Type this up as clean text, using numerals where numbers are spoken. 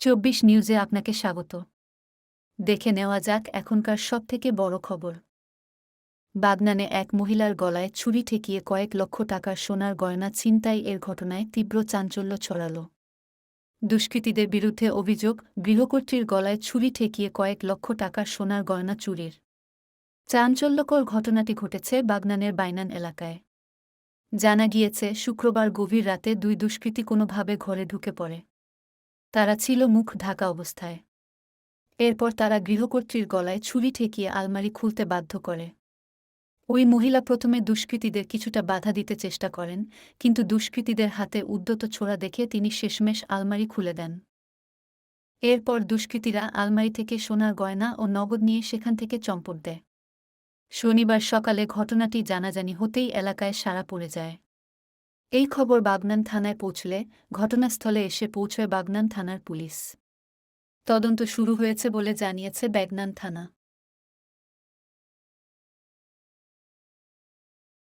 ২৪ নিউজে আপনাকে স্বাগত। দেখে নেওয়া যাক এখনকার সবথেকে বড় খবর। বাগনানে এক মহিলার গলায় ছুরি ঠেকিয়ে কয়েক লক্ষ টাকার সোনার গয়না ছিনতাই এর ঘটনায় তীব্র চাঞ্চল্য ছড়াল। দুষ্কৃতীদের বিরুদ্ধে অভিযোগ, গৃহকর্ত্রীর গলায় ছুরি ঠেকিয়ে কয়েক লক্ষ টাকার সোনার গয়না চুরির। চাঞ্চল্যকর ঘটনাটি ঘটেছে বাগনানের বাইনান এলাকায়। জানা গিয়েছে শুক্রবার গভীর রাতে দুই দুষ্কৃতী কোনোভাবে ঘরে ঢুকে পড়ে। তারা ছিল মুখ ঢাকা অবস্থায়। এরপর তারা গৃহকর্ত্রীর গলায় ছুরি ঠেকিয়ে আলমারি খুলতে বাধ্য করে। ওই মহিলা প্রথমে দুষ্কৃতীদের কিছুটা বাধা দিতে চেষ্টা করেন, কিন্তু দুষ্কৃতীদের হাতে উদ্যত ছোরা দেখে তিনি শেষমেশ আলমারি খুলে দেন। এরপর দুষ্কৃতীরা আলমারি থেকে সোনার গয়না ও নগদ নিয়ে সেখান থেকে চম্পট দেয়। শনিবার সকালে ঘটনাটি জানাজানি হতেই এলাকায় সাড়া পড়ে যায়। এই খবর বাগনান থানায় পৌঁছলে ঘটনাস্থলে এসে পৌঁছয় বাগনান থানার পুলিশ। তদন্ত শুরু হয়েছে বলে জানিয়েছে বাগনান থানা।